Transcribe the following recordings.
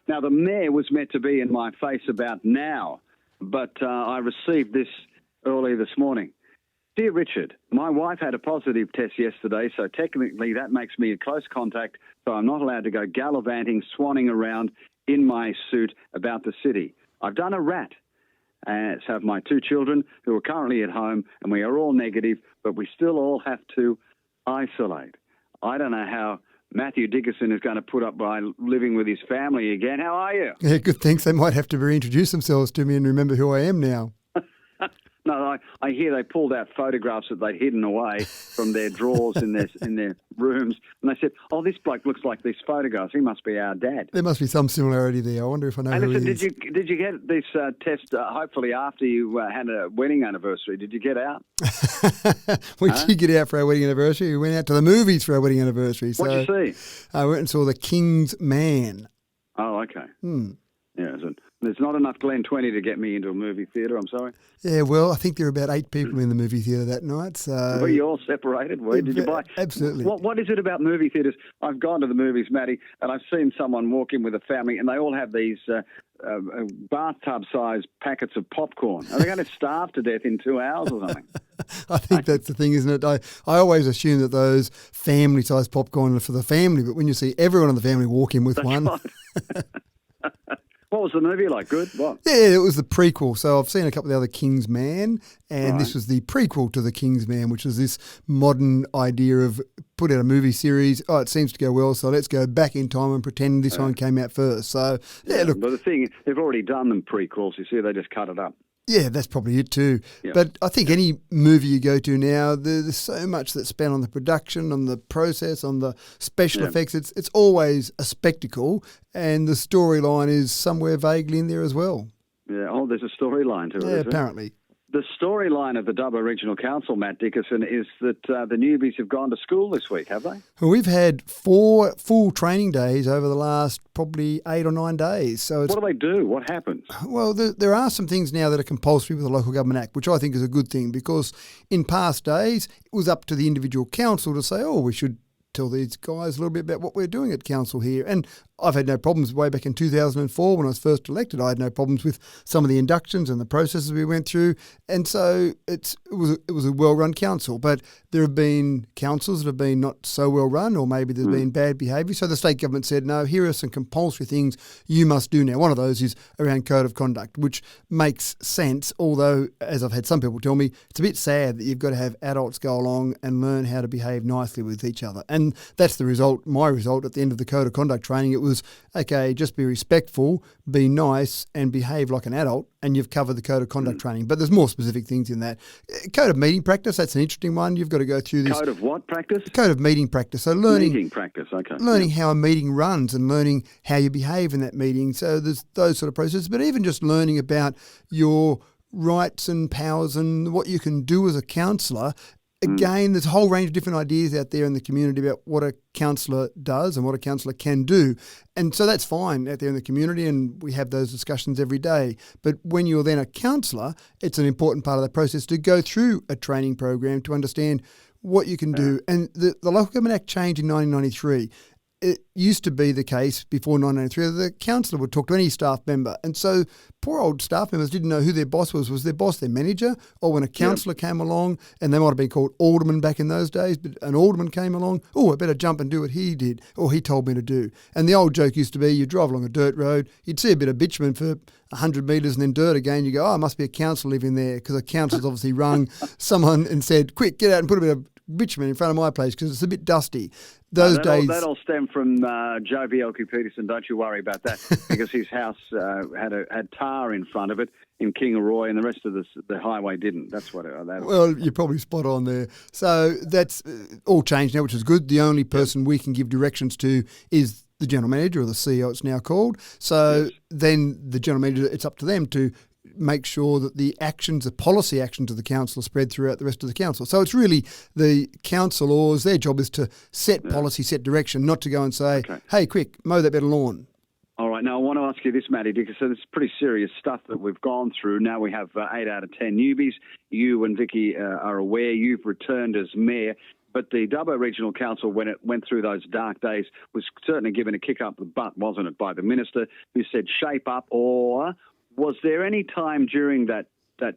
Now, the mayor was meant to be in my face about now, but I received this early this morning. Dear Richard, my wife had a positive test yesterday, so technically that makes me a close contact, so I'm not allowed to go gallivanting, swanning around in my suit about the city. I've done a rat, as have my 2 children who are currently at home, and we are all negative, but we still all have to isolate. I don't know how Mathew Dickerson is going to put up by living with his family again. How are you? Yeah, good, thanks. They might have to reintroduce themselves to me and remember who I am now. No, I hear they pulled out photographs that they'd hidden away from their drawers in their rooms, and they said, "Oh, this bloke looks like these photographs. He must be our dad." There must be some similarity there. I wonder if I know who he is. Did you get this test? Hopefully, after you had a wedding anniversary, did you get out? We did get out for our wedding anniversary. We went out to the movies for our wedding anniversary. What'd you see? I went and saw The King's Man. Oh, okay. Yeah, there's not enough Glen 20 to get me into a movie theatre, I'm sorry. Yeah, well, I think there were about 8 people in the movie theatre that night. So were you all separated? Did you buy? Absolutely. What is it about movie theatres? I've gone to the movies, Matty, and I've seen someone walk in with a family, and they all have these bathtub-sized packets of popcorn. Are they going to starve to death in 2 hours or something? I think that's the thing, isn't it? I always assume that those family-sized popcorn are for the family, but when you see everyone in the family walk in with That's one... Right. What was the movie like? Good? What? Yeah, it was the prequel. So I've seen a couple of the other King's Man, and This was the prequel to The King's Man, which is this modern idea of put out a movie series. Oh, it seems to go well, so let's go back in time and pretend this one came out first. So, look. But the thing, they've already done them prequels. You see, they just cut it up. Yeah, that's probably it too. Yeah. But I think any movie you go to now, there's so much that's spent on the production, on the process, on the special effects. It's always a spectacle, and the storyline is somewhere vaguely in there as well. Yeah, there's a storyline to it. Yeah, apparently. The storyline of the Dubbo Regional Council, Matt Dickerson, is that the newbies have gone to school this week, have they? Well, we've had 4 full training days over the last probably 8 or 9 days. So what do they do? What happens? Well, there are some things now that are compulsory with the Local Government Act, which I think is a good thing, because in past days it was up to the individual council to say, we should tell these guys a little bit about what we're doing at council here. And I've had no problems way back in 2004 when I was first elected. I had no problems with some of the inductions and the processes we went through. And so it was a well-run council. But there have been councils that have been not so well-run, or maybe there's been bad behaviour. So the state government said, no, here are some compulsory things you must do now. One of those is around code of conduct, which makes sense, although, as I've had some people tell me, it's a bit sad that you've got to have adults go along and learn how to behave nicely with each other. And that's the result, my result at the end of the code of conduct training. It was, okay, just be respectful, be nice, and behave like an adult, and you've covered the code of conduct training. But there's more specific things in that. Code of meeting practice, that's an interesting one. You've got to go through this. Code of what practice? Code of meeting practice. So learning. Meeting practice, okay. Learning how a meeting runs and learning how you behave in that meeting. So there's those sort of processes. But even just learning about your rights and powers and what you can do as a councillor. Again, there's a whole range of different ideas out there in the community about what a councillor does and what a councillor can do. And so that's fine out there in the community, and we have those discussions every day. But when you're then a councillor, it's an important part of the process to go through a training program to understand what you can do. And the Local Government Act changed in 1993. It used to be the case before 1993 that the councillor would talk to any staff member. And so poor old staff members didn't know who their boss was. Was their boss their manager? Or when a councillor came along, and they might have been called alderman back in those days, but an alderman came along, I better jump and do what he did, or he told me to do. And the old joke used to be, you drive along a dirt road, you'd see a bit of bitumen for 100 metres and then dirt again. You go, it must be a councillor living there, because a councillor's obviously rung someone and said, quick, get out and put a bit of bitumen in front of my place because it's a bit dusty. That'll stem from Joe Vielke Peterson. Don't you worry about that, because his house had tar in front of it in Kingaroy, and the rest of the highway didn't. That's what. Well, you're probably spot on there. So that's all changed now, which is good. The only person we can give directions to is the general manager, or the CEO, it's now called. So then the general manager, it's up to them to make sure that the policy actions of the council are spread throughout the rest of the council. So it's really the councillors, their job is to set policy, set direction, not to go and say, hey, quick, mow that bit of lawn. All right. Now, I want to ask you this, Matty Dickerson. It's pretty serious stuff that we've gone through. Now we have 8 out of 10 newbies. You and Vicky are aware you've returned as mayor. But the Dubbo Regional Council, when it went through those dark days, was certainly given a kick up the butt, wasn't it, by the minister, who said shape up? Or was there any time during that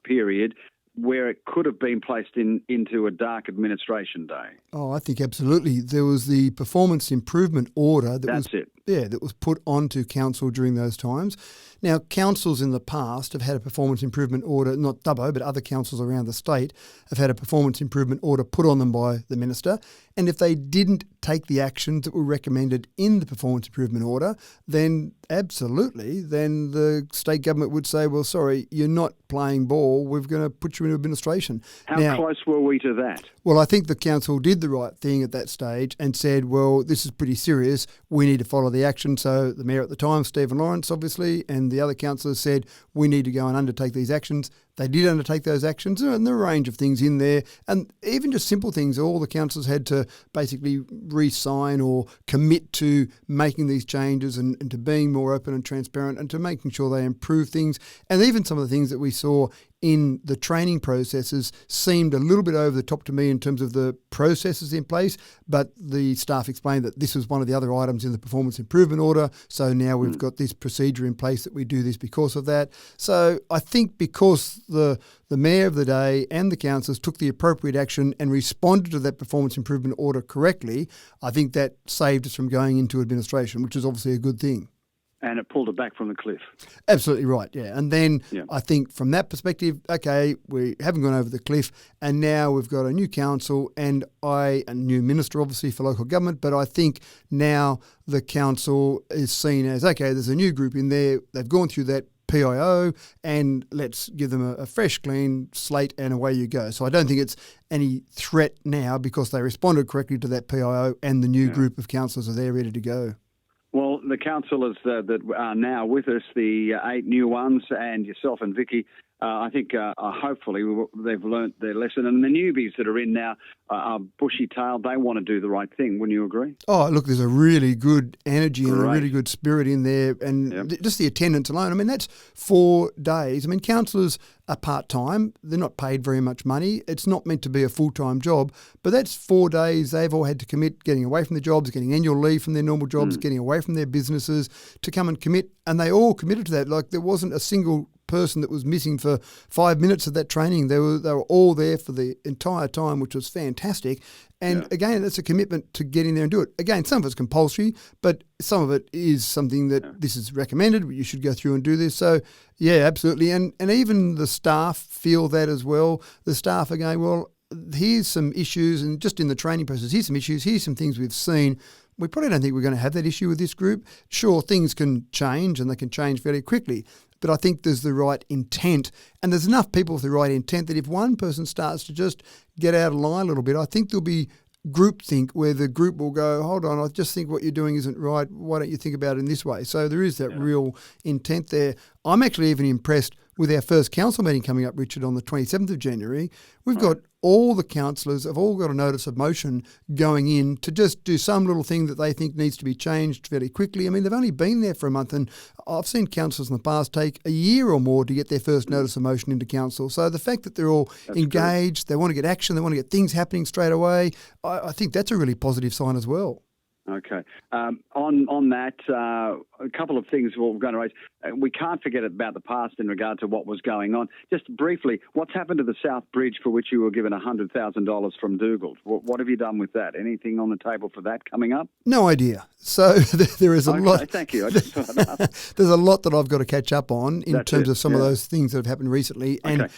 period where it could have been placed into a dark administration day? Oh, I think absolutely. There was the performance improvement order that was put onto council during those times. Now, councils in the past have had a performance improvement order, not Dubbo, but other councils around the state have had a performance improvement order put on them by the minister. And if they didn't take the actions that were recommended in the performance improvement order, then absolutely, then the state government would say, well, sorry, you're not playing ball. We're going to put you into administration. How close were we to that? Well, I think the council did the right thing at that stage and said, well, this is pretty serious. We need to follow the action. So the mayor at the time, Stephen Lawrence, obviously, and the other councillors said, we need to go and undertake these actions. They did undertake those actions, and there were a range of things in there, and even just simple things. All the councillors had to basically re-sign or commit to making these changes and to being more open and transparent and to making sure they improve things. And even some of the things that we saw in the training processes seemed a little bit over the top to me in terms of the processes in place, but the staff explained that this was one of the other items in the performance improvement order, so now we've got this procedure in place that we do this because of that. So I think because the mayor of the day and the councillors took the appropriate action and responded to that performance improvement order correctly, I think that saved us from going into administration, which is obviously a good thing. And it pulled it back from the cliff. Absolutely right, yeah. And then I think from that perspective, okay, we haven't gone over the cliff, and now we've got a new council and a new minister, obviously, for local government, but I think now the council is seen as, okay, there's a new group in there, they've gone through that PIO, and let's give them a fresh, clean slate, and away you go. So I don't think it's any threat now because they responded correctly to that PIO, and the new group of councillors are there ready to go. Well, the councillors that are now with us, the 8 new ones, and yourself and Vicky, I think hopefully they've learnt their lesson. And the newbies that are in now are bushy-tailed. They want to do the right thing. Wouldn't you agree? Oh, look, there's a really good energy and a really good spirit in there. And just the attendance alone, I mean, that's 4 days. I mean, councillors are part-time. They're not paid very much money. It's not meant to be a full-time job. But that's 4 days they've all had to commit, getting away from their jobs, getting annual leave from their normal jobs, getting away from their businesses to come and commit. And they all committed to that. Like, there wasn't a single person that was missing for 5 minutes of that training. They were all there for the entire time, which was fantastic. And again, that's a commitment to get in there and do it. Again, some of it's compulsory, but some of it is something that this is recommended. You should go through and do this. So, yeah, absolutely. And even the staff feel that as well. The staff are going, well, here's some issues, and just in the training process, here's some issues, here's some things we've seen. We probably don't think we're going to have that issue with this group. Sure, things can change, and they can change fairly quickly. But I think there's the right intent, and there's enough people with the right intent that if one person starts to just get out of line a little bit, I think there'll be groupthink where the group will go, hold on, I just think what you're doing isn't right. Why don't you think about it in this way? So there is that real intent there. I'm actually even impressed with our first council meeting coming up, Richard, on the 27th of January. We've got all the councillors have all got a notice of motion going in to just do some little thing that they think needs to be changed fairly quickly. I mean, they've only been there for a month, and I've seen councillors in the past take a year or more to get their first notice of motion into council. So the fact that they're all engaged, they want to get action, they want to get things happening straight away, I think that's a really positive sign as well. Okay. On that, a couple of things we're going to raise. We can't forget about the past in regard to what was going on. Just briefly, what's happened to the South Bridge for which you were given $100,000 from Dougal? What have you done with that? Anything on the table for that coming up? No idea. So there is a lot. Thank you. I just thought I'd ask. There's a lot that I've got to catch up on in terms of some of those things that have happened recently. And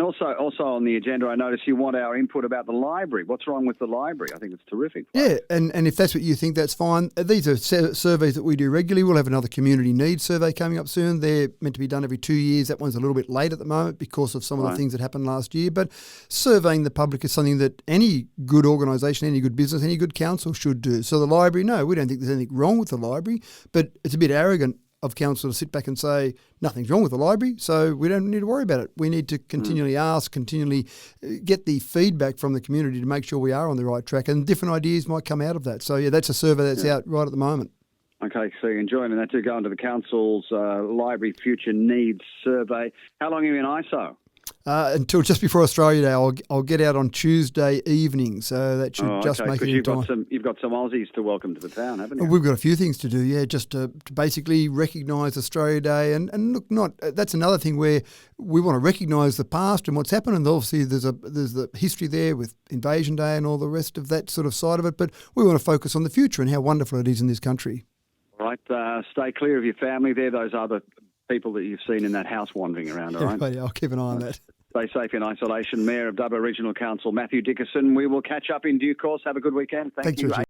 also on the agenda, I notice you want our input about the library. What's wrong with the library? I think it's terrific. Yeah, and if that's what you think, that's fine. These are surveys that we do regularly. We'll have another community needs survey coming up soon. They're meant to be done every 2 years. That one's a little bit late at the moment because of some of the things that happened last year. But surveying the public is something that any good organisation, any good business, any good council should do. So the library, no, we don't think there's anything wrong with the library, but it's a bit arrogant of council to sit back and say nothing's wrong with the library, so we don't need to worry about it. We need to continually ask, continually get the feedback from the community to make sure we are on the right track, and different ideas might come out of that. So, yeah, that's a survey that's out right at the moment. Okay, so you're enjoying that to go into the council's library future needs survey. How long are you in ISO? until just before Australia Day. I'll get out on Tuesday evening, so that should just make it in time. You've got some Aussies to welcome to the town, haven't you? We've got a few things to do, yeah, just to basically recognise Australia Day and look, that's another thing where we want to recognise the past and what's happened, and obviously there's the history there with Invasion Day and all the rest of that sort of side of it, but we want to focus on the future and how wonderful it is in this country. All right, stay clear of your family there, those other people that you've seen in that house wandering around, all right? I'll keep an eye on that. Stay safe in isolation. Mayor of Dubbo Regional Council, Mathew Dickerson. We will catch up in due course. Have a good weekend. Thank you. Richard.